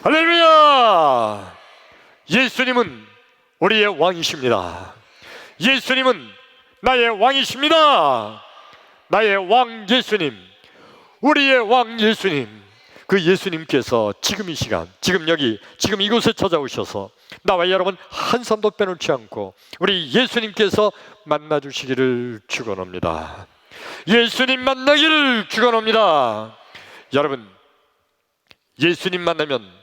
할렐루야! 예수님은 우리의 왕이십니다. 예수님은 나의 왕이십니다. 나의 왕 예수님, 우리의 왕 예수님, 그 예수님께서 지금 이 시간, 지금 여기, 지금 이곳에 찾아오셔서 나와 여러분 한 사람도 빼놓지 않고 우리 예수님께서 만나주시기를 축원합니다. 예수님 만나기를 축원합니다. 여러분, 예수님 만나면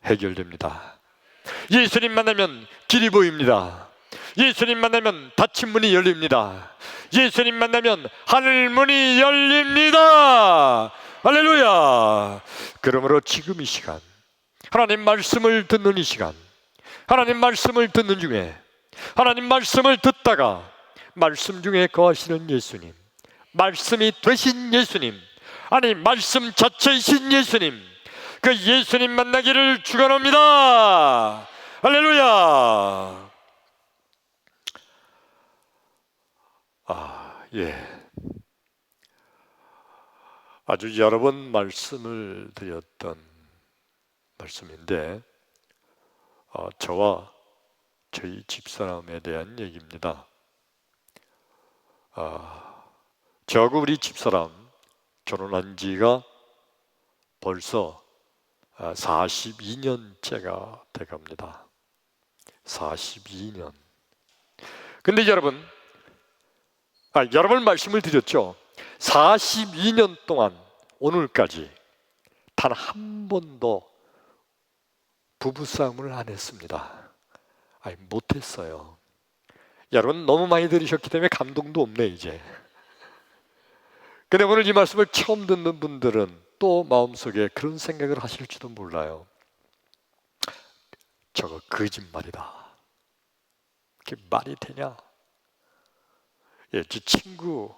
해결됩니다. 예수님 만나면 길이 보입니다. 예수님 만나면 닫힌 문이 열립니다. 예수님 만나면 하늘 문이 열립니다. 할렐루야! 그러므로 지금 이 시간, 하나님 말씀을 듣는 이 시간, 하나님 말씀을 듣는 중에, 하나님 말씀을 듣다가 말씀 중에 거하시는 예수님, 말씀이 되신 예수님, 아니 말씀 자체이신 예수님, 그 예수님 만나기를 축원합니다. 할렐루야! 예. 아주 여러 번 말씀을 드렸던 말씀인데 저와 저희 집사람에 대한 얘기입니다. 저하고 우리 집사람 결혼한 지가 벌써 42년째가 돼갑니다. 42년. 근데 여러분, 여러 번 말씀을 드렸죠. 42년 동안 오늘까지 단 한 번도 부부싸움을 안 했습니다. 못했어요. 여러분 너무 많이 들으셨기 때문에 감동도 없네 이제. 근데 오늘 이 말씀을 처음 듣는 분들은 또 마음속에 그런 생각을 하실지도 몰라요. 저거 거짓말이다. 그게 말이 되냐? 예, 제 친구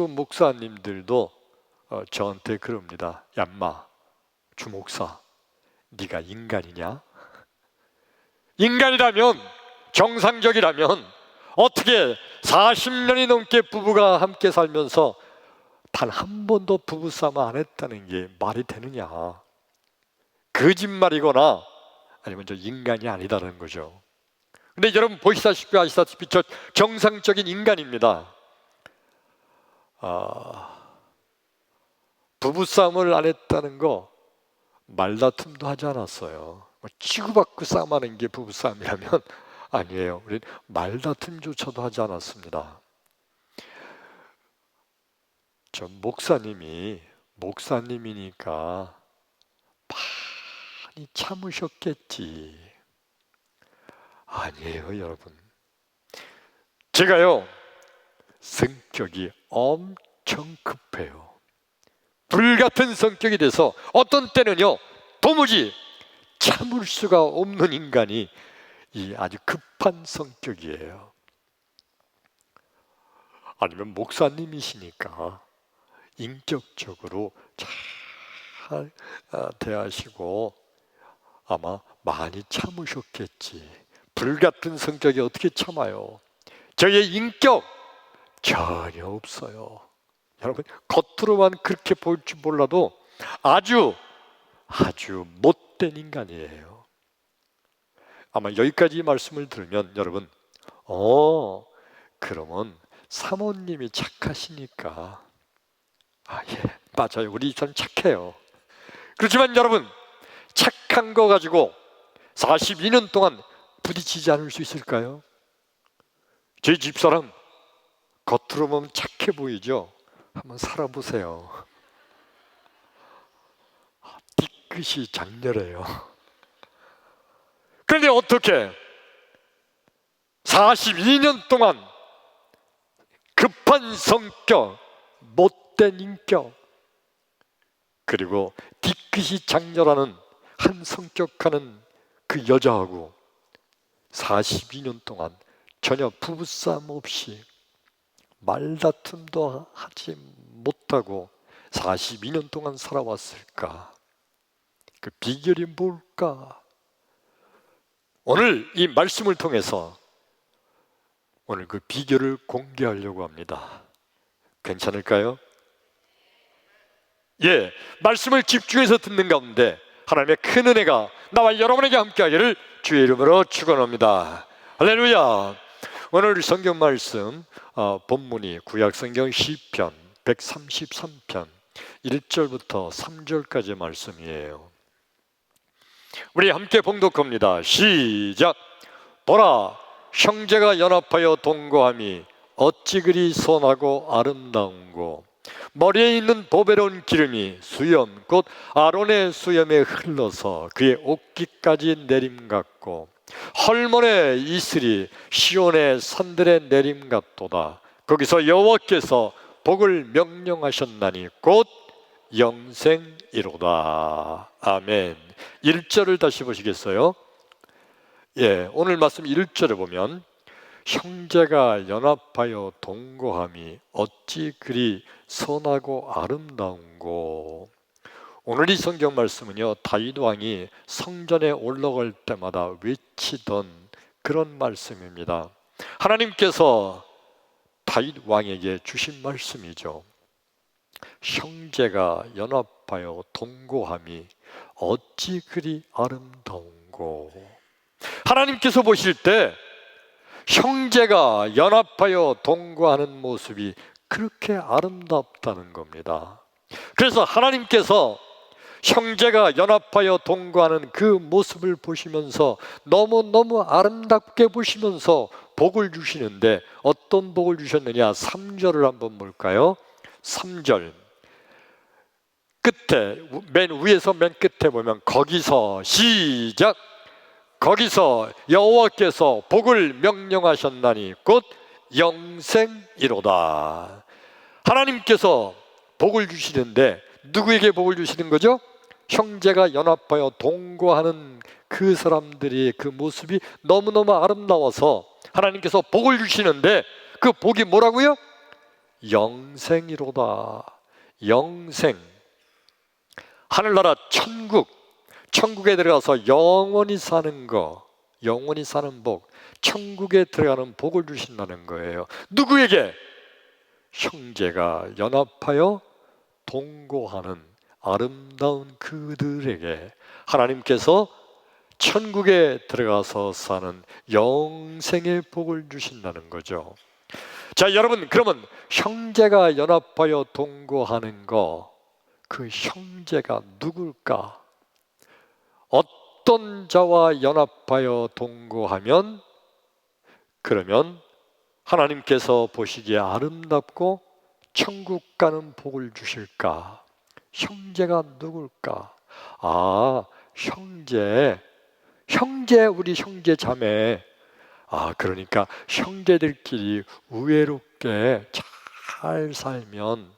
목사님들도 저한테 그럽니다. 야, 인마, 주목사, 네가 인간이냐? 인간이라면, 정상적이라면 어떻게 40년이 넘게 부부가 함께 살면서 단 한 번도 부부싸움 안 했다는 게 말이 되느냐? 거짓말이거나 아니면 저 인간이 아니다라는 거죠. 근데 여러분 보시다시피 아시다시피 저 정상적인 인간입니다. 부부싸움을 안 했다는 거 말다툼도 하지 않았어요. 치고받고 싸움하는 게 부부싸움이라면 아니에요. 우리는 말다툼조차도 하지 않았습니다. 저 목사님이니까 많이 참으셨겠지. 아니에요, 여러분. 제가요, 성격이 엄청 급해요. 불같은 성격이 돼서 어떤 때는요, 도무지 참을 수가 없는 인간이 이 아주 급한 성격이에요. 아니면 목사님이시니까 인격적으로 잘 대하시고 아마 많이 참으셨겠지. 불같은 성격이 어떻게 참아요? 저의 인격 전혀 없어요. 여러분 겉으로만 그렇게 보일지 몰라도 아주 못된 인간이에요. 아마 여기까지 말씀을 들으면 여러분 그러면 사모님이 착하시니까 예, 맞아요. 우리 참 착해요. 그렇지만 여러분 착한 거 가지고 42년 동안 부딪히지 않을 수 있을까요? 제 집사람 겉으로 보면 착해 보이죠? 한번 살아보세요. 뒤끝이 장렬해요. 그런데 어떻게 42년 동안 급한 성격, 못된 인격, 그리고 뒤끝이 장렬하는 한 성격하는 그 여자하고 42년 동안 전혀 부부싸움 없이 말다툼도 하지 못하고 42년 동안 살아왔을까? 그 비결이 뭘까? 오늘 이 말씀을 통해서 오늘 그 비결을 공개하려고 합니다. 괜찮을까요? 예, 말씀을 집중해서 듣는 가운데 하나님의 큰 은혜가 나와 여러분에게 함께하기를 주의 이름으로 축원합니다. 할렐루야. 오늘 성경 말씀 본문이 구약성경 시편 133편 1절부터 3절까지 말씀이에요. 우리 함께 봉독합니다. 시작. 보라, 형제가 연합하여 동거함이 어찌 그리 선하고 아름다운고, 머리에 있는 보배로운 기름이 수염 곧 아론의 수염에 흘러서 그의 옷깃까지 내림 같고, 헐몬의 이슬이 시온의 산들의 내림 같도다. 거기서 여호와께서 복을 명령하셨나니 곧 영생이로다. 아멘. 1절을 다시 보시겠어요? 오늘 말씀 1절에 보면 형제가 연합하여 동거함이 어찌 그리 선하고 아름다운고. 오늘 이 성경 말씀은요, 다윗 왕이 성전에 올라갈 때마다 외치던 그런 말씀입니다. 하나님께서 다윗 왕에게 주신 말씀이죠. 형제가 연합하여 동거함이 어찌 그리 아름다운고. 하나님께서 보실 때 형제가 연합하여 동거하는 모습이 그렇게 아름답다는 겁니다. 그래서 하나님께서 형제가 연합하여 동거하는 그 모습을 보시면서 너무너무 아름답게 보시면서 복을 주시는데, 어떤 복을 주셨느냐? 3절을 한번 볼까요? 3절 끝에, 맨 위에서 맨 끝에 보면 거기서, 시작. 거기서 여호와께서 복을 명령하셨나니 곧 영생이로다. 하나님께서 복을 주시는데 누구에게 복을 주시는 거죠? 형제가 연합하여 동거하는 그 사람들의 그 모습이 너무너무 아름다워서 하나님께서 복을 주시는데, 그 복이 뭐라고요? 영생이로다. 영생. 하늘나라 천국에 들어가서 영원히 사는 거, 영원히 사는 복, 천국에 들어가는 복을 주신다는 거예요. 누구에게? 형제가 연합하여 동거하는 아름다운 그들에게 하나님께서 천국에 들어가서 사는 영생의 복을 주신다는 거죠. 자, 여러분, 그러면 형제가 연합하여 동거하는 거, 그 형제가 누굴까? 어떤 자와 연합하여 동거하면 그러면 하나님께서 보시기에 아름답고 천국 가는 복을 주실까? 형제가 누굴까? 형제, 우리 형제 자매. 그러니까 형제들끼리 우애롭게 잘 살면,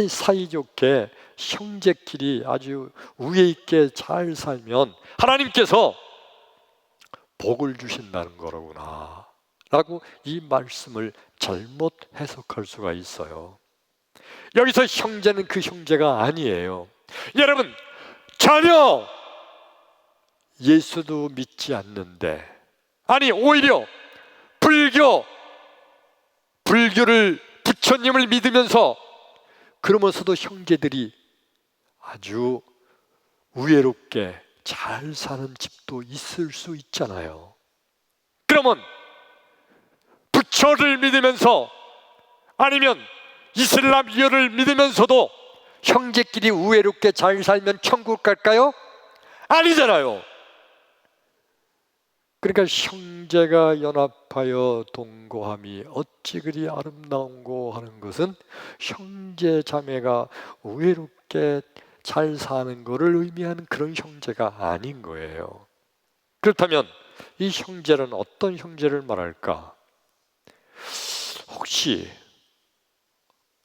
사이좋게 형제끼리 아주 우애 있게 잘 살면 하나님께서 복을 주신다는 거로구나 라고 이 말씀을 잘못 해석할 수가 있어요. 여기서 형제는 그 형제가 아니에요. 여러분, 전혀 예수도 믿지 않는데, 아니 오히려 불교를, 부처님을 믿으면서 그러면서도 형제들이 아주 우애롭게 잘 사는 집도 있을 수 있잖아요. 그러면 부처를 믿으면서 아니면 이슬람교를 믿으면서도 형제끼리 우애롭게 잘 살면 천국 갈까요? 아니잖아요. 그러니까 형제가 연합하여 동거함이 어찌 그리 아름다운고 하는 것은 형제 자매가 우애롭게 잘 사는 것을 의미하는 그런 형제가 아닌 거예요. 그렇다면 이 형제는 어떤 형제를 말할까? 혹시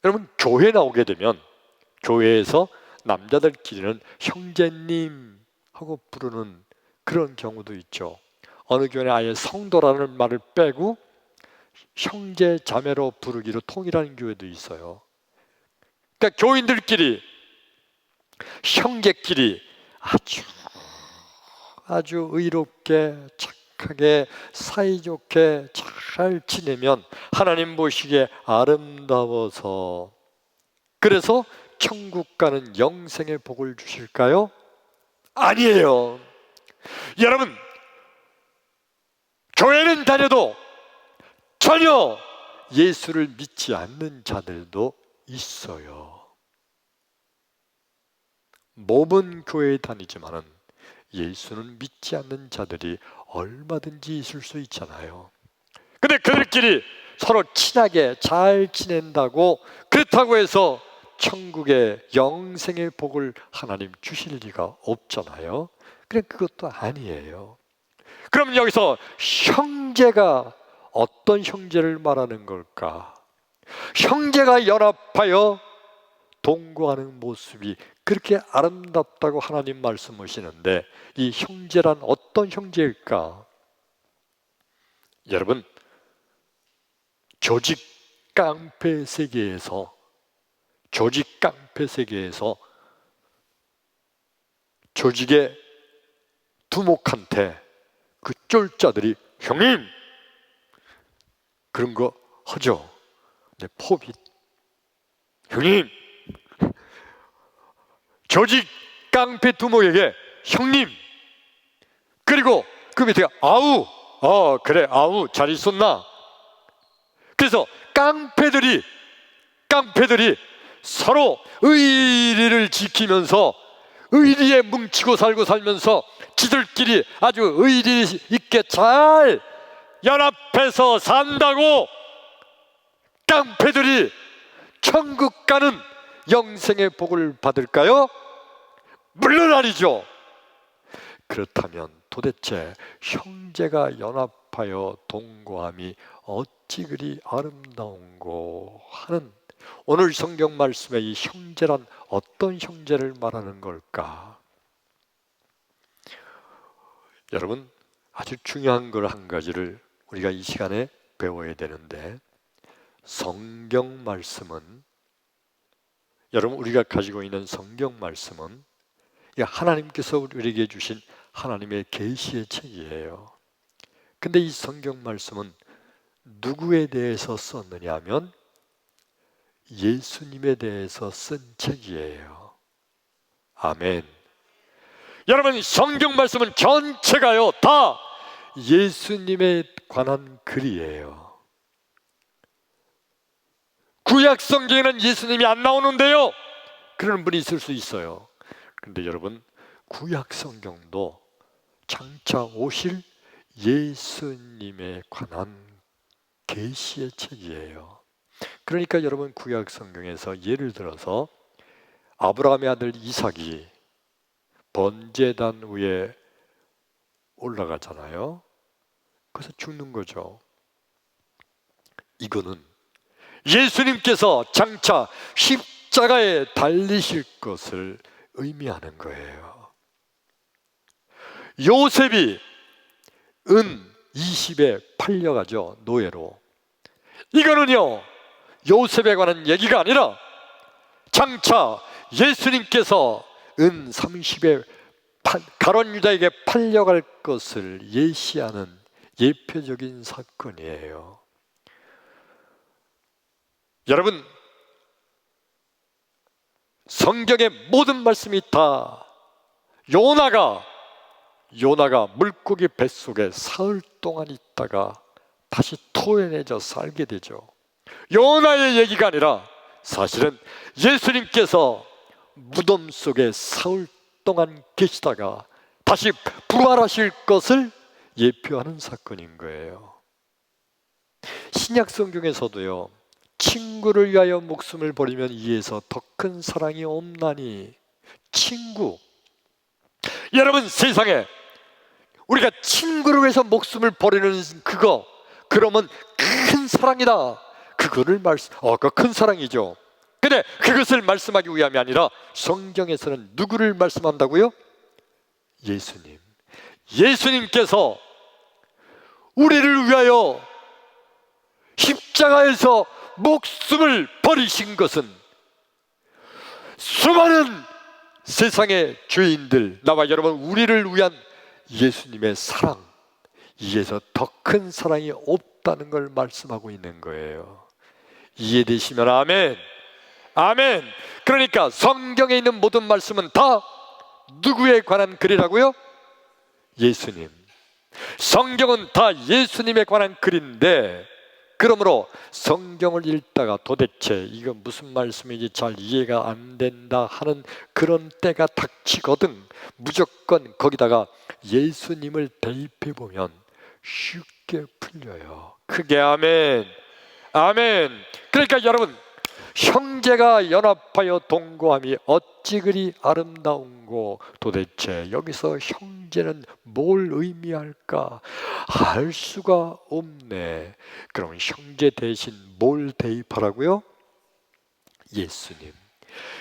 여러분, 교회 나오게 되면 교회에서 남자들끼리는 형제님 하고 부르는 그런 경우도 있죠. 어느 교회는 아예 성도라는 말을 빼고 형제 자매로 부르기로 통일하는 교회도 있어요. 그러니까 교인들끼리, 형제끼리 아주 의롭게 착하게 사이좋게 잘 지내면 하나님 보시기에 아름다워서, 그래서 천국 가는 영생의 복을 주실까요? 아니에요. 여러분, 교회는 다녀도 전혀 예수를 믿지 않는 자들도 있어요. 몸은 교회에 다니지만은 예수는 믿지 않는 자들이 얼마든지 있을 수 있잖아요. 근데 그들끼리 서로 친하게 잘 지낸다고, 그렇다고 해서 천국의 영생의 복을 하나님 주실 리가 없잖아요. 그래, 그것도 아니에요. 그럼 여기서 형제가 어떤 형제를 말하는 걸까? 형제가 연합하여 동거하는 모습이 그렇게 아름답다고 하나님 말씀하시는데, 이 형제란 어떤 형제일까? 여러분, 조직 깡패 세계에서 조직의 두목한테 그 쫄자들이 형님 그런 거 하죠. 네, 포빗 형님, 조직 깡패 두목에게 형님, 그리고 그 밑에 아우, 그래 아우 잘 있었나. 그래서 깡패들이 서로 의리를 지키면서 의리에 뭉치고 살면서 지들끼리 아주 의리 있게 잘 연합해서 산다고 깡패들이 천국 가는 영생의 복을 받을까요? 물론 아니죠. 그렇다면 도대체 형제가 연합하여 동거함이 어찌 그리 아름다운고 하는 오늘 성경 말씀의 이 형제란 어떤 형제를 말하는 걸까? 여러분, 아주 중요한 걸 한 가지를 우리가 이 시간에 배워야 되는데, 성경 말씀은, 여러분 우리가 가지고 있는 성경 말씀은 하나님께서 우리에게 주신 하나님의 계시의 책이에요. 근데 이 성경 말씀은 누구에 대해서 썼느냐 하면 예수님에 대해서 쓴 책이에요. 아멘. 여러분, 성경 말씀은 전체가요 다 예수님에 관한 글이에요. 구약 성경에는 예수님이 안 나오는데요, 그런 분이 있을 수 있어요. 그런데 여러분, 구약 성경도 장차 오실 예수님에 관한 계시의 책이에요. 그러니까 여러분, 구약 성경에서 예를 들어서 아브라함의 아들 이삭이 번제단 위에 올라가잖아요. 그래서 죽는 거죠. 이거는 예수님께서 장차 십자가에 달리실 것을 의미하는 거예요. 요셉이 은 20에 팔려가죠, 노예로. 이거는요 요셉에 관한 얘기가 아니라 장차 예수님께서 은 30에 가룟 유다에게 팔려갈 것을 예시하는 예표적인 사건이에요. 여러분, 성경의 모든 말씀이 다 요나가 물고기 뱃속에 사흘 동안 있다가 다시 토해내져 살게 되죠. 요나의 얘기가 아니라 사실은 예수님께서 무덤 속에 사흘 동안 계시다가 다시 부활하실 것을 예표하는 사건인 거예요. 신약 성경에서도요, 친구를 위하여 목숨을 버리면 이에서 더 큰 사랑이 없나니. 친구, 여러분, 세상에 우리가 친구를 위해서 목숨을 버리는 그거, 그러면 큰 사랑이다, 그거를 그 큰 사랑이죠. 근데 그것을 말씀하기 위함이 아니라 성경에서는 누구를 말씀한다고요? 예수님께서 우리를 위하여 십자가에서 목숨을 버리신 것은 수많은 세상의 죄인들, 나와 여러분, 우리를 위한 예수님의 사랑, 이에서 더 큰 사랑이 없다는 걸 말씀하고 있는 거예요. 이해되시면 아멘. 아멘. 그러니까 성경에 있는 모든 말씀은 다 누구에 관한 글이라고요? 예수님. 성경은 다 예수님에 관한 글인데, 그러므로 성경을 읽다가 도대체 이거 무슨 말씀인지 잘 이해가 안 된다 하는 그런 때가 닥치거든 무조건 거기다가 예수님을 대입해 보면 쉽게 풀려요. 크게 아멘. 아멘. 그러니까 여러분, 형제가 연합하여 동거함이 어찌 그리 아름다운고, 도대체 여기서 형제는 뭘 의미할까 알 수가 없네. 그럼 형제 대신 뭘 대입하라고요? 예수님.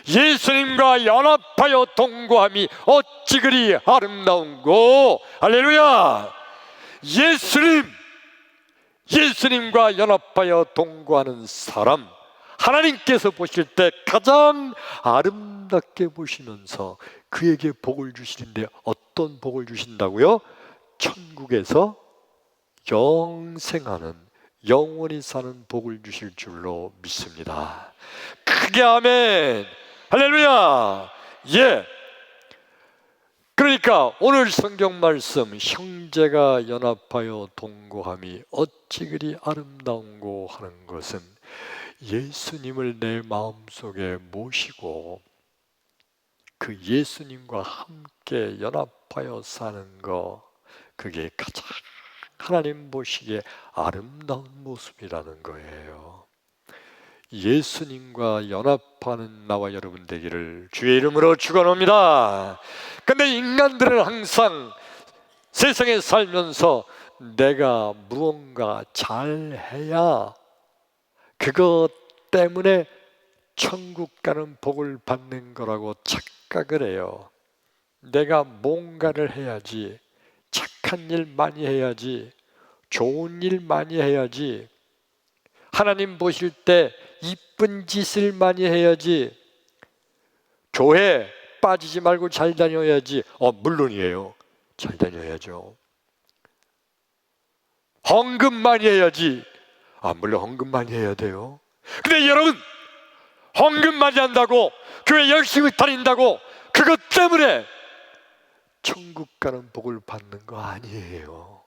예수님과 연합하여 동거함이 어찌 그리 아름다운고. 할렐루야. 예수님과 연합하여 동거하는 사람, 하나님께서 보실 때 가장 아름답게 보시면서 그에게 복을 주시는데, 어떤 복을 주신다고요? 천국에서 영생하는, 영원히 사는 복을 주실 줄로 믿습니다. 크게 아멘. 할렐루야. 예. 그러니까 오늘 성경 말씀, 형제가 연합하여 동거함이 어찌 그리 아름다운고 하는 것은 예수님을 내 마음속에 모시고 그 예수님과 함께 연합하여 사는 거, 그게 가장 하나님 보시기에 아름다운 모습이라는 거예요. 예수님과 연합하는 나와 여러분 되기를 주의 이름으로 축원합니다. 근데 인간들은 항상 세상에 살면서 내가 무언가 잘해야 그것 때문에 천국 가는 복을 받는 거라고 착각을 해요. 내가 뭔가를 해야지, 착한 일 많이 해야지, 좋은 일 많이 해야지, 하나님 보실 때 이쁜 짓을 많이 해야지, 교회 빠지지 말고 잘 다녀야지. 물론이에요. 잘 다녀야죠. 헌금 많이 해야지. 물론 헌금 많이 해야 돼요. 근데 여러분, 헌금 많이 한다고, 교회 열심히 다닌다고 그것 때문에 천국 가는 복을 받는 거 아니에요.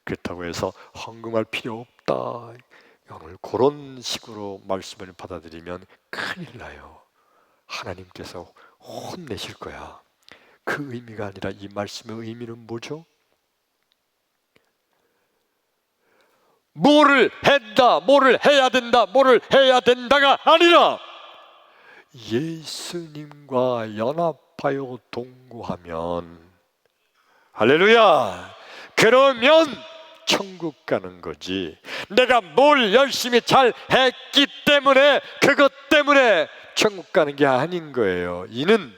그렇다고 해서 헌금할 필요 없다, 오늘 그런 식으로 말씀을 받아들이면 큰일 나요. 하나님께서 혼내실 거야. 그 의미가 아니라, 이 말씀의 의미는 뭐죠? 뭐를 한다, 뭐를 해야 된다, 뭐를 해야 된다가 아니라 예수님과 연합하여 동거하면, 할렐루야, 그러면 천국 가는 거지. 내가 뭘 열심히 잘 했기 때문에, 그것 때문에 천국 가는 게 아닌 거예요. 이는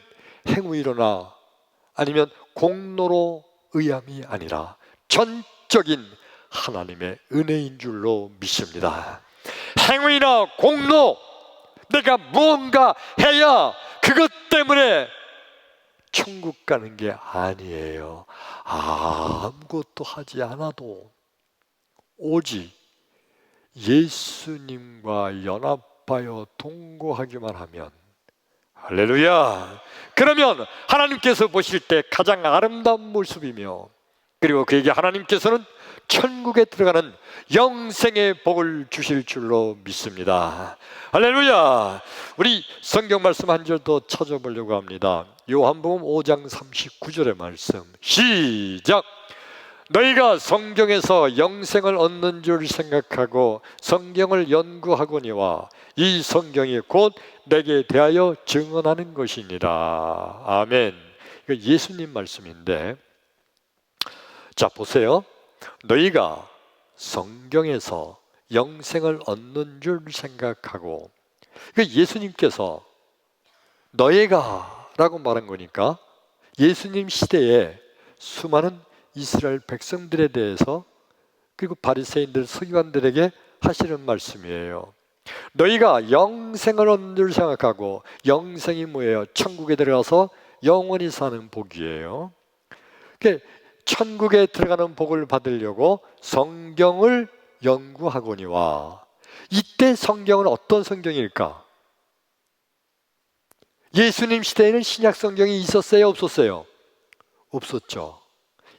행위로나 아니면 공로로 의함이 아니라 전적인 하나님의 은혜인 줄로 믿습니다. 행위나 공로, 내가 무언가 해야 그것 때문에 천국 가는 게 아니에요. 아무것도 하지 않아도 오직 예수님과 연합하여 동거하기만 하면, 할렐루야, 그러면 하나님께서 보실 때 가장 아름다운 모습이며, 그리고 그에게 하나님께서는 천국에 들어가는 영생의 복을 주실 줄로 믿습니다. 할렐루야. 우리 성경 말씀 한 절 더 찾아보려고 합니다. 요한복음 5장 39절의 말씀, 시작. 너희가 성경에서 영생을 얻는 줄 생각하고 성경을 연구하거니와 이 성경이 곧 내게 대하여 증언하는 것이니라. 아멘. 이거 예수님 말씀인데, 자 보세요. 너희가 성경에서 영생을 얻는 줄 생각하고, 예수님께서 너희가 라고 말한 거니까 예수님 시대에 수많은 이스라엘 백성들에 대해서, 그리고 바리새인들, 서기관들에게 하시는 말씀이에요. 너희가 영생을 얻는 줄 생각하고, 영생이 뭐예요? 천국에 들어가서 영원히 사는 복이에요. 천국에 들어가는 복을 받으려고 성경을 연구하거니와, 이때 성경은 어떤 성경일까? 예수님 시대에는 신약 성경이 있었어요, 없었어요? 없었죠.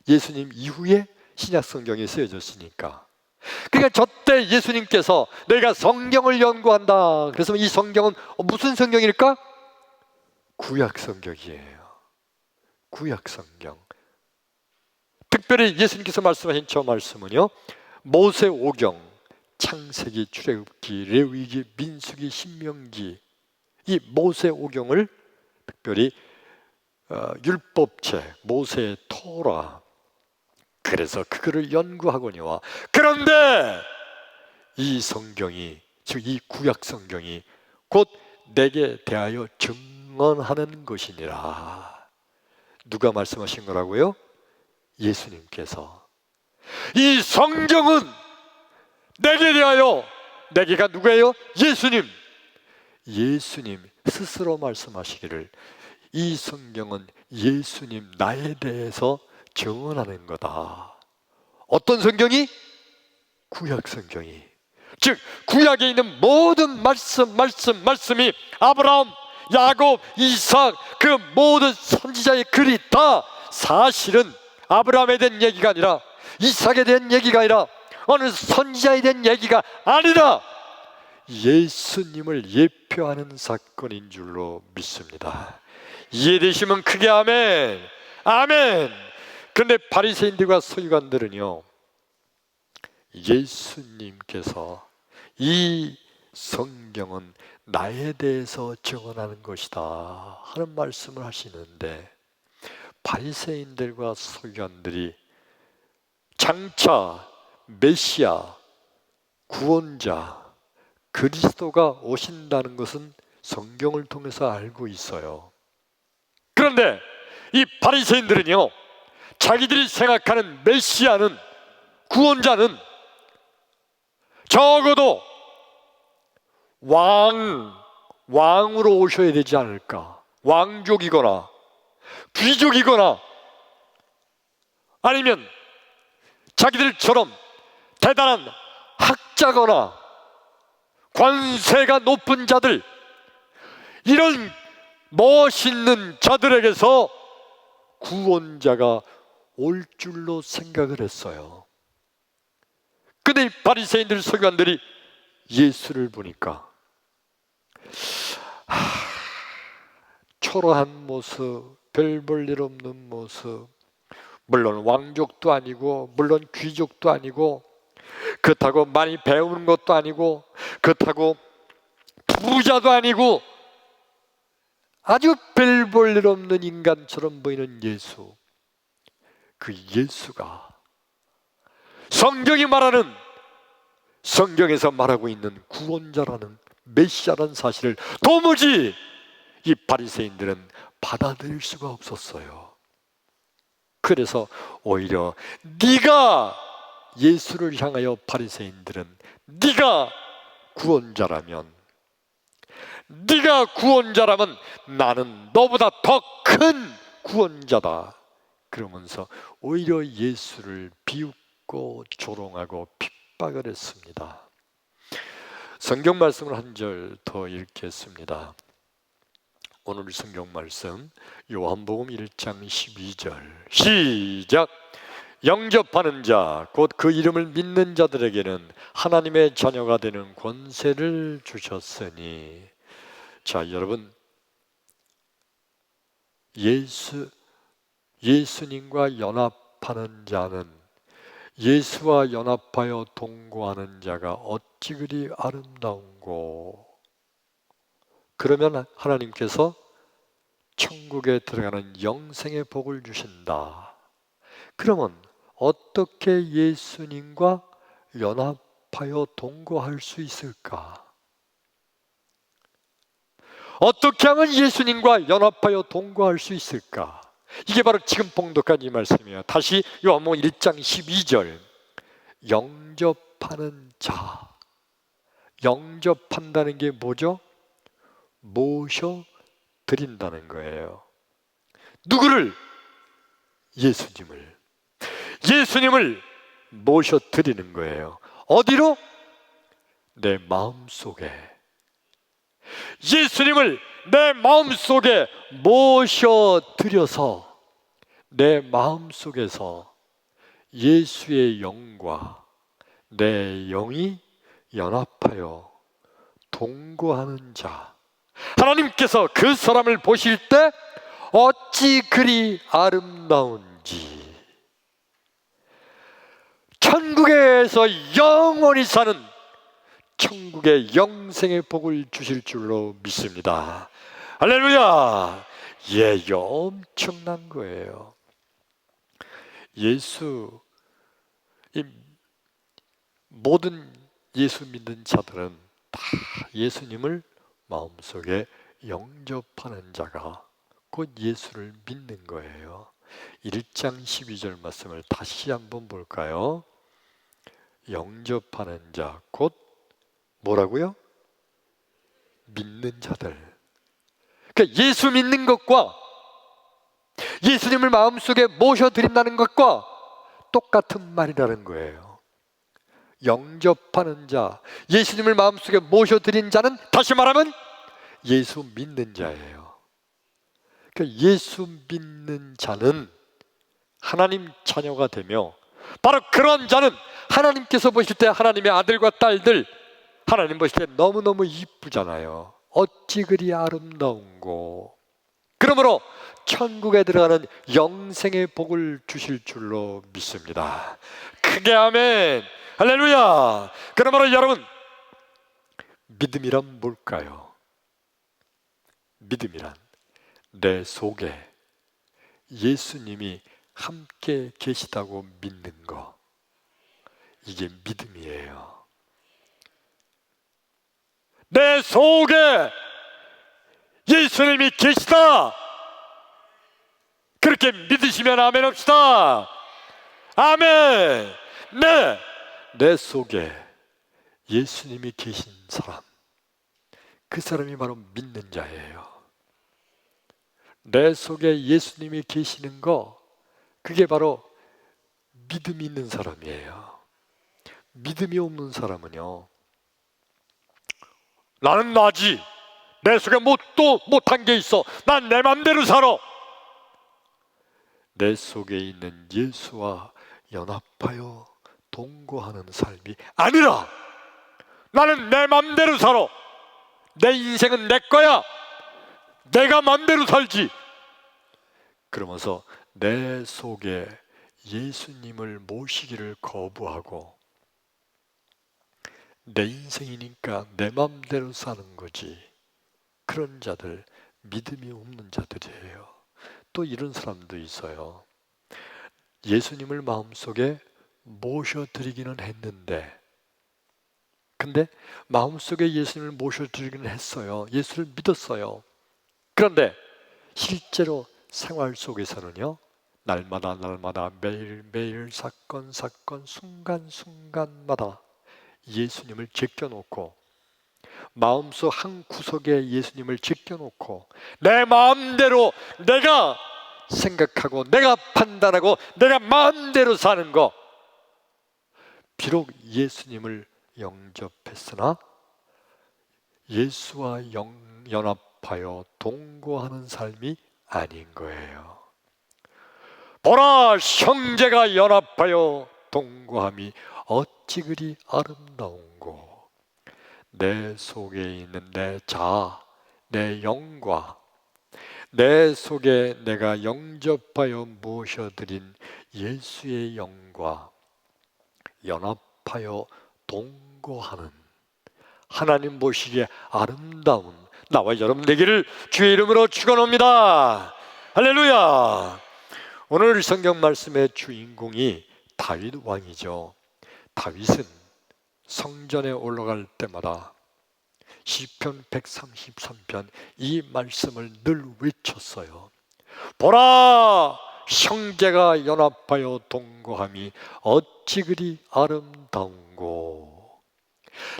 예수님 이후에 신약 성경이 쓰여졌으니까. 그러니까 저때 예수님께서 내가 성경을 연구한다. 그래서 이 성경은 무슨 성경일까? 구약 성경이에요. 구약 성경. 특별히 예수님께서 말씀하신 저 말씀은요, 모세오경, 창세기, 출애굽기, 레위기, 민수기, 신명기, 이 모세오경을 특별히 율법책, 모세의 토라, 그래서 그거를 연구하거니와, 그런데 이 성경이, 즉 이 구약 성경이 곧 내게 대하여 증언하는 것이니라. 누가 말씀하신 거라고요? 예수님께서. 이 성경은 내게 대하여, 내게가 누구예요? 예수님. 예수님 스스로 말씀하시기를 이 성경은 예수님 나에 대해서 증언하는 거다. 어떤 성경이? 구약 성경이. 즉 구약에 있는 모든 말씀이 아브라함, 야곱, 이삭, 그 모든 선지자의 글이 다 사실은 아브라함에 대한 얘기가 아니라, 이삭에 대한 얘기가 아니라, 어느 선지자에 대한 얘기가 아니라 예수님을 예표하는 사건인 줄로 믿습니다. 이해되시면 크게 아멘. 아멘. 그런데 바리새인들과 서기관들은요, 예수님께서 이 성경은 나에 대해서 증언하는 것이다 하는 말씀을 하시는데, 바리새인들과 서기관들이 장차 메시아, 구원자, 그리스도가 오신다는 것은 성경을 통해서 알고 있어요. 그런데 이 바리새인들은요, 자기들이 생각하는 메시아는, 구원자는 적어도 왕으로 오셔야 되지 않을까? 왕족이거나 귀족이거나, 아니면 자기들처럼 대단한 학자거나 관세가 높은 자들, 이런 멋있는 자들에게서 구원자가 올 줄로 생각을 했어요. 근데 이 바리새인들, 서기관들이 예수를 보니까 초라한 모습, 별 볼 일 없는 모습, 물론 왕족도 아니고, 물론 귀족도 아니고, 그렇다고 많이 배우는 것도 아니고, 그렇다고 부자도 아니고, 아주 별 볼 일 없는 인간처럼 보이는 예수. 그 예수가 성경이 말하는, 성경에서 말하고 있는 구원자라는, 메시아라는 사실을 도무지 이 바리새인들은 받아들일 수가 없었어요. 그래서 오히려 네가, 예수를 향하여 바리새인들은 네가 구원자라면, 나는 너보다 더 큰 구원자다 그러면서 오히려 예수를 비웃고 조롱하고 핍박을 했습니다. 성경 말씀을 한 절 더 읽겠습니다. 오늘 성경 말씀 요한복음 1장 12절 시작. 영접하는 자, 곧 그 이름을 믿는 자들에게는 하나님의 자녀가 되는 권세를 주셨으니. 자, 여러분, 예수님과 연합하는 자는, 예수와 연합하여 동거하는 자가 어찌 그리 아름다운고. 그러면 하나님께서 천국에 들어가는 영생의 복을 주신다. 그러면 어떻게 예수님과 연합하여 동거할 수 있을까? 어떻게 하면 예수님과 연합하여 동거할 수 있을까? 이게 바로 지금 봉독한 이 말씀이에요. 다시 요한복음 1장 12절 영접하는 자. 영접한다는 게 뭐죠? 모셔드린다는 거예요. 누구를? 예수님을 모셔드리는 거예요. 어디로? 내 마음속에. 예수님을 내 마음속에 모셔드려서 내 마음속에서 예수의 영과 내 영이 연합하여 동거하는 자, 하나님께서 그 사람을 보실 때 어찌 그리 아름다운지, 천국에서 영원히 사는 천국의 영생의 복을 주실 줄로 믿습니다. 할렐루야! 예, 엄청난 거예요. 모든 예수 믿는 자들은 다 예수님을 마음속에 영접하는 자가 곧 예수를 믿는 거예요. 1장 12절 말씀을 다시 한번 볼까요? 영접하는 자, 곧 뭐라고요? 믿는 자들. 그러니까 예수 믿는 것과 예수님을 마음속에 모셔드린다는 것과 똑같은 말이라는 거예요. 영접하는 자, 예수님을 마음속에 모셔드린 자는 다시 말하면 예수 믿는 자예요. 그러니까 예수 믿는 자는 하나님 자녀가 되며, 바로 그런 자는 하나님께서 보실 때 하나님의 아들과 딸들, 하나님 보실 때 너무너무 이쁘잖아요. 어찌 그리 아름다운고. 그러므로 천국에 들어가는 영생의 복을 주실 줄로 믿습니다. 크게 아멘. 할렐루야. 그러므로 여러분, 믿음이란 뭘까요? 믿음이란 내 속에 예수님이 함께 계시다고 믿는 거, 이게 믿음이에요. 내 속에 예수님이 계시다, 그렇게 믿으시면 아멘 합시다. 아멘. 내 속에 예수님이 계신 사람, 그 사람이 바로 믿는 자예요. 내 속에 예수님이 계시는 거, 그게 바로 믿음이 있는 사람이에요. 믿음이 없는 사람은요, 나는 나지, 내 속에 못한 게 있어, 난 내 맘대로 살아. 내 속에 있는 예수와 연합하여 동거하는 삶이 아니라, 나는 내 맘대로 살아, 내 인생은 내 거야, 내가 맘대로 살지. 그러면서 내 속에 예수님을 모시기를 거부하고 내 인생이니까 내 맘대로 사는 거지, 그런 자들, 믿음이 없는 자들이에요. 또 이런 사람도 있어요. 예수님을 마음속에 모셔드리기는 했는데, 근데 마음속에 예수님을 모셔드리기는 했어요. 예수를 믿었어요. 그런데 실제로 생활 속에서는요, 날마다 매일매일 사건 순간순간마다 예수님을 제껴놓고, 마음속 한 구석에 예수님을 제껴놓고 내 마음대로 내가 생각하고 내가 판단하고 내가 마음대로 사는 거, 비록 예수님을 영접했으나 예수와 연합하여 동거하는 삶이 아닌 거예요. 보라, 형제가 연합하여 동거함이 어찌 그리 아름다운고. 내 속에 있는 내 자아, 내 영과 내 속에 내가 영접하여 모셔드린 예수의 영과 연합하여 동거하는 하나님 보시기에 아름다운 나와 여러분 되기를 주의 이름으로 축원합니다. 할렐루야. 오늘 성경 말씀의 주인공이 다윗 왕이죠. 다윗은 성전에 올라갈 때마다 시편 133편 이 말씀을 늘 외쳤어요. 보라, 형제가 연합하여 동거함이 어찌 그리 아름다운고.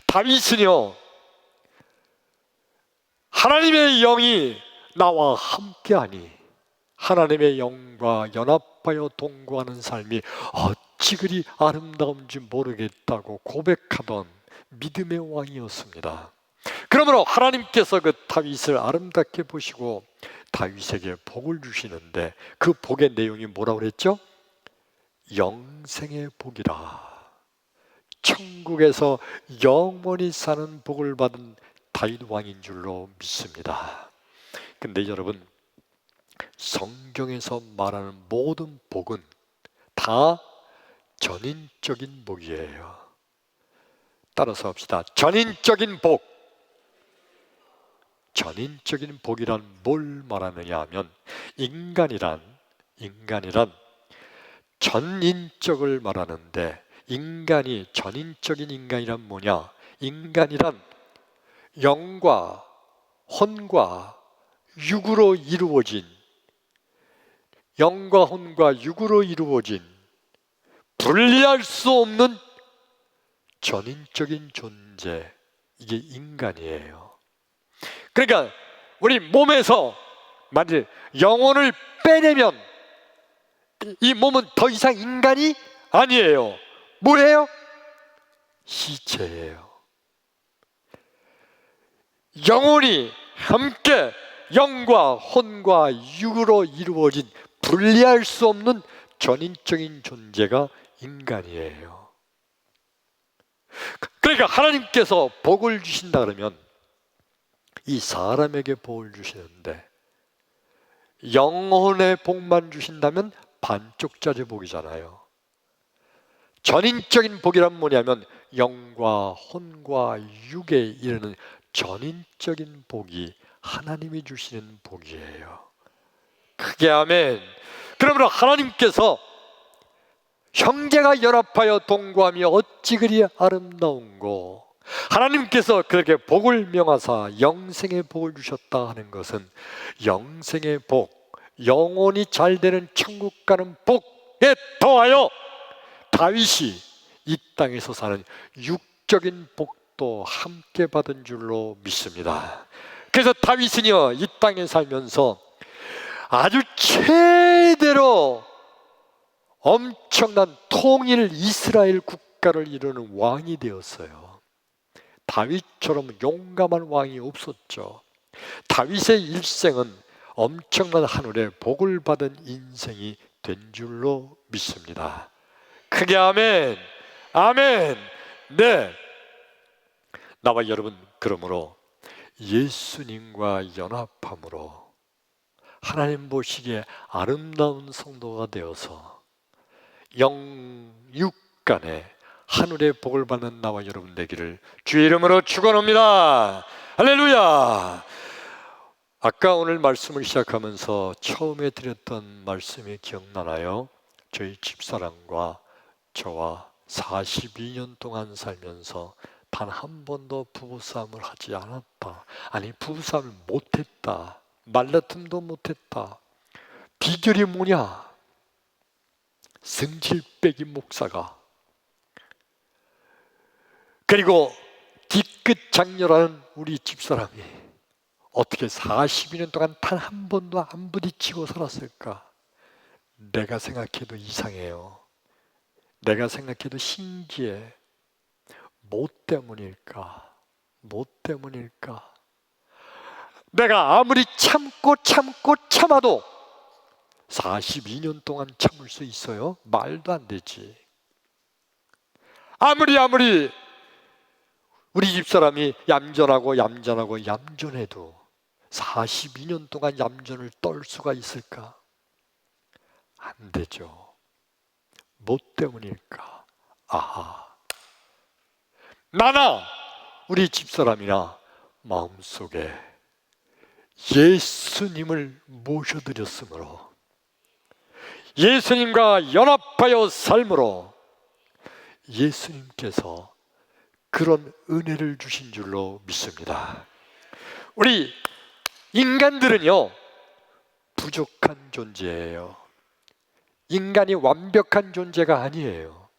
다윗은요, 하나님의 영이 나와 함께하니 하나님의 영과 연합하여 동거하는 삶이 어찌 그리 아름다운지 모르겠다고 고백하던 믿음의 왕이었습니다. 그러므로 하나님께서 그 다윗을 아름답게 보시고 다윗에게 복을 주시는데 그 복의 내용이 뭐라고 그랬죠? 영생의 복이라. 천국에서 영원히 사는 복을 받은 다윗 왕인 줄로 믿습니다. 근데 여러분, 성경에서 말하는 모든 복은 다 전인적인 복이에요. 따라서 합시다. 전인적인 복. 전인적인 복이란 뭘 말하느냐 하면 인간이란 전인적을 말하는데, 인간이 전인적인 인간이란 뭐냐? 인간이란 영과 혼과 육으로 이루어진 분리할 수 없는 전인적인 존재, 이게 인간이에요. 그러니까 우리 몸에서 만일 영혼을 빼내면 이 몸은 더 이상 인간이 아니에요. 뭐예요? 시체예요. 영혼이 함께 영과 혼과 육으로 이루어진 분리할 수 없는 전인적인 존재가 인간이에요. 그러니까 하나님께서 복을 주신다 그러면 이 사람에게 복을 주시는데, 영혼의 복만 주신다면 반쪽짜리 복이잖아요. 전인적인 복이란 뭐냐면 영과 혼과 육에 이르는 전인적인 복이 하나님이 주시는 복이에요. 크게 아멘. 그러므로 하나님께서 형제가 연합하여 동거하며 어찌 그리 아름다운고, 하나님께서 그렇게 복을 명하사 영생의 복을 주셨다 하는 것은 영생의 복, 영혼이 잘 되는 천국 가는 복에 더하여 다윗이 이 땅에서 사는 육적인 복도 함께 받은 줄로 믿습니다. 그래서 다윗은요, 이 땅에 살면서 아주 최대로 엄청난 통일 이스라엘 국가를 이루는 왕이 되었어요. 다윗처럼 용감한 왕이 없었죠. 다윗의 일생은 엄청난 하늘의 복을 받은 인생이 된 줄로 믿습니다. 크게 아멘. 아멘. 네. 나와 여러분, 그러므로 예수님과 연합함으로 하나님 보시기에 아름다운 성도가 되어서 영육간에 하늘의 복을 받는 나와 여러분 되기를 주의 이름으로 축원합니다. 할렐루야. 아까 오늘 말씀을 시작하면서 처음에 드렸던 말씀이 기억나나요? 저희 집사람과 저와 42년 동안 살면서 단 한 번도 부부싸움을 하지 않았다. 아니, 부부싸움을 못했다. 말다툼도 못했다. 비결이 뭐냐? 성질빼기 목사가, 그리고 뒤끝 장녀라는 우리 집사람이 어떻게 42년 동안 단 한 번도 안 부딪히고 살았을까? 내가 생각해도 이상해요. 내가 생각해도 신기해. 뭐 때문일까? 내가 아무리 참아도 42년 동안 참을 수 있어요? 말도 안 되지. 아무리 우리 집사람이 얌전해도 42년 동안 얌전을 떨 수가 있을까? 안 되죠. 뭐 때문일까? 나나 우리 집사람이나 마음속에 예수님을 모셔드렸으므로, 예수님과 연합하여 삶으로 예수님께서 그런 은혜를 주신 줄로 믿습니다. 우리 인간들은요, 부족한 존재예요. 인간이 완벽한 존재가 아니에요.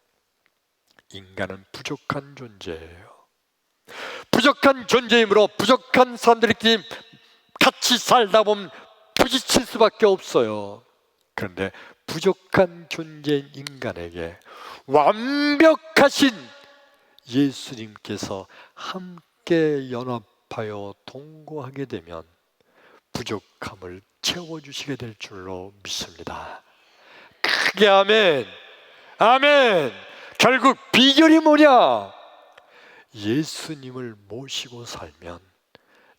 인간은 부족한 존재예요. 부족한 존재이므로 부족한 사람들끼리 같이 살다 보면 부딪힐 수밖에 없어요. 그런데 부족한 존재인 인간에게 완벽하신 예수님께서 함께 연합하여 동거하게 되면 부족함을 채워주시게 될 줄로 믿습니다. 크게 아멘. 아멘. 결국 비결이 뭐냐? 예수님을 모시고 살면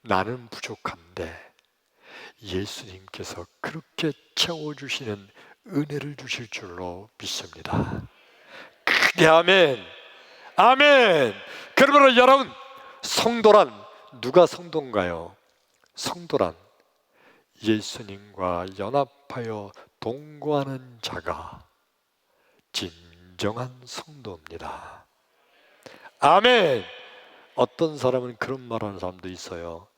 나는 부족한데 예수님께서 그렇게 채워주시는 은혜를 주실 줄로 믿습니다. 크게 아멘. 아멘. 그러므로 여러분, 성도란 누가 성도인가요? 성도란 예수님과 연합하여 동거하는 자가 진정한 성도입니다. 아멘. 어떤 사람은 그런 말하는 사람도 있어요.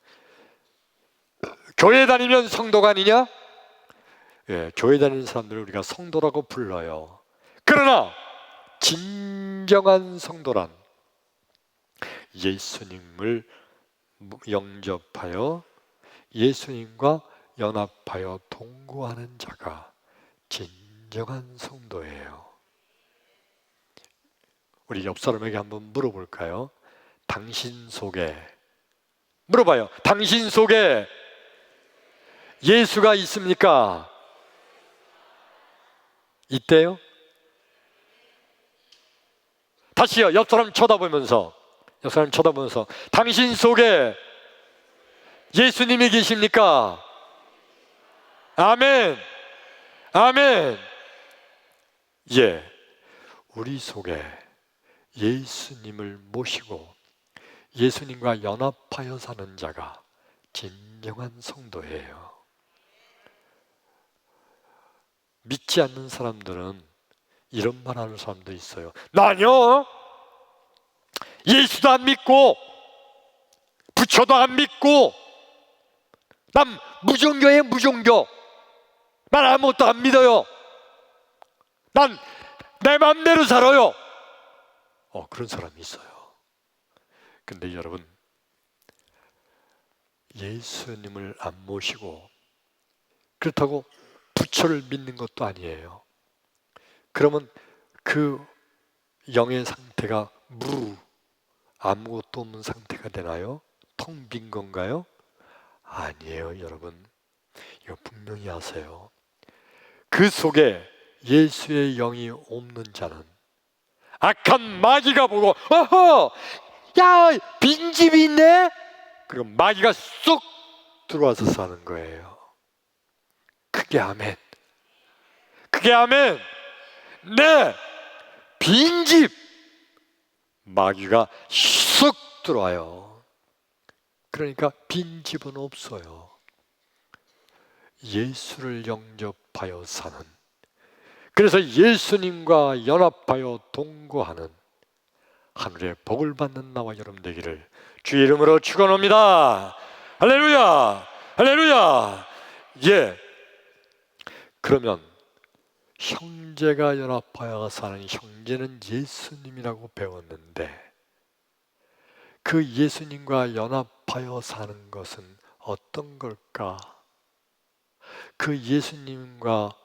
교회 다니면 성도가 아니냐? 예, 교회 다니는 사람들을 우리가 성도라고 불러요. 그러나 진정한 성도란 예수님을 영접하여 예수님과 연합하여 동거하는 자가 진정한 성도예요. 우리 옆 사람에게 한번 물어볼까요? 당신 속에, 물어봐요. 당신 속에 예수가 있습니까? 있대요? 다시요. 옆 사람 쳐다보면서 당신 속에 예수님이 계십니까? 아멘. 아멘. 예, 우리 속에 예수님을 모시고 예수님과 연합하여 사는 자가 진정한 성도예요. 믿지 않는 사람들은 이런 말 하는 사람도 있어요. 나는요, 예수도 안 믿고 부처도 안 믿고 난 무종교예요. 무종교. 난 아무것도 안 믿어요. 난 내 마음대로 살아요. 그런 사람이 있어요. 근데 여러분, 예수님을 안 모시고 그렇다고 부처를 믿는 것도 아니에요. 그러면 그 영의 상태가 아무것도 없는 상태가 되나요? 텅 빈 건가요? 아니에요, 여러분. 이거 분명히 아세요. 그 속에 예수의 영이 없는 자는 악한 마귀가 보고 어허! 야! 빈집이 있네? 그리고 마귀가 쏙 들어와서 사는 거예요. 크게 아멘. 크게 아멘. 네! 빈집! 마귀가 쑥 들어와요. 그러니까 빈집은 없어요. 예수를 영접하여 사는, 그래서 예수님과 연합하여 동거하는 하늘의 복을 받는 나와 여러분 되기를 주의 이름으로 축원합니다. 할렐루야. 할렐루야. 예. 그러면 형제가 연합하여 사는 형제는 예수님이라고 배웠는데 그 예수님과 연합하여 사는 것은 어떤 걸까? 그 예수님과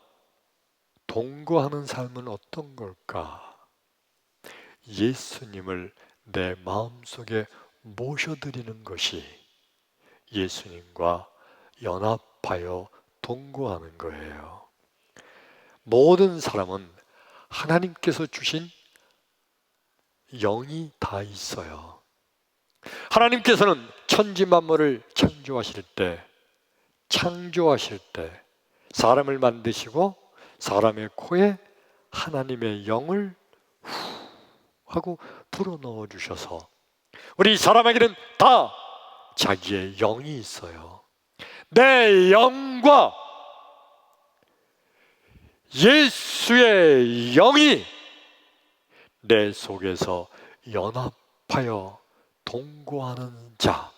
동거하는 삶은 어떤 걸까? 예수님을 내 마음속에 모셔드리는 것이 예수님과 연합하여 동거하는 거예요. 모든 사람은 하나님께서 주신 영이 다 있어요. 하나님께서는 천지 만물을 창조하실 때 사람을 만드시고 사람의 코에 하나님의 영을 후 하고 불어넣어 주셔서 우리 사람에게는 다 자기의 영이 있어요. 내 영과 예수의 영이 내 속에서 연합하여 동거하는 자,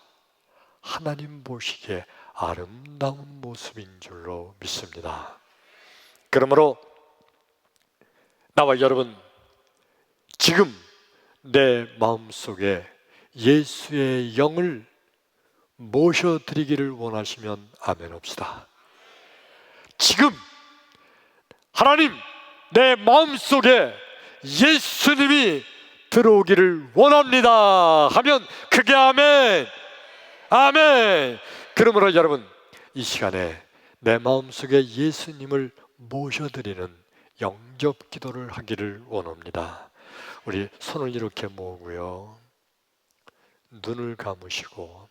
하나님 보시기에 아름다운 모습인 줄로 믿습니다. 그러므로 나와 여러분, 지금 내 마음속에 예수의 영을 모셔드리기를 원하시면 아멘 합시다. 지금 하나님, 내 마음속에 예수님이 들어오기를 원합니다 하면 크게 아멘. 아멘. 그러므로 여러분, 이 시간에 내 마음속에 예수님을 모셔드리는 영접 기도를 하기를 원합니다. 우리 손을 이렇게 모으고요, 눈을 감으시고,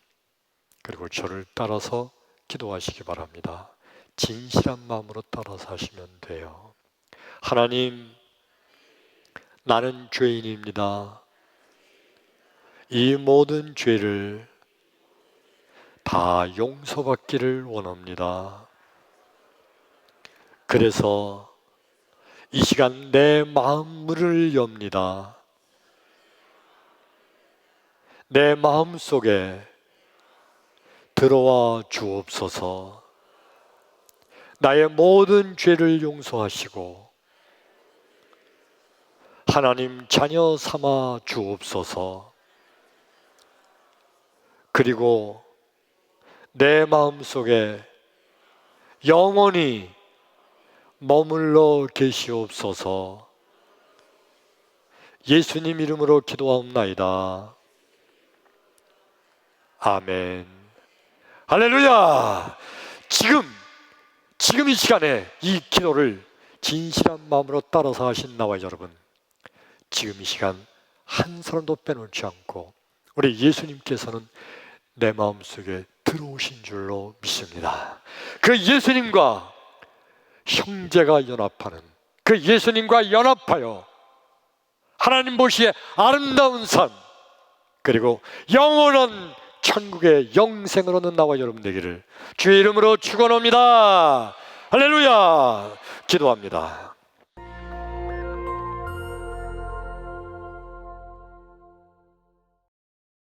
그리고 저를 따라서 기도하시기 바랍니다. 진실한 마음으로 따라서 하시면 돼요. 하나님, 나는 죄인입니다. 이 모든 죄를 다 용서받기를 원합니다. 그래서 이 시간 내 마음을 엽니다. 내 마음 속에 들어와 주옵소서. 나의 모든 죄를 용서하시고 하나님 자녀 삼아 주옵소서. 그리고 내 마음 속에 영원히 머물러 계시옵소서. 예수님 이름으로 기도하옵나이다. 아멘. 할렐루야. 지금 이 시간에 이 기도를 진실한 마음으로 따라서 하신 나와 여러분, 지금 이 시간 한 사람도 빼놓지 않고 우리 예수님께서는 내 마음속에 들어오신 줄로 믿습니다. 그 예수님과 형제가 연합하는, 그 예수님과 연합하여 하나님 보시기에 아름다운 삶, 그리고 영원한 천국의 영생을 얻는 나와 여러분 되기를 주의 이름으로 축원합니다. 할렐루야. 기도합니다.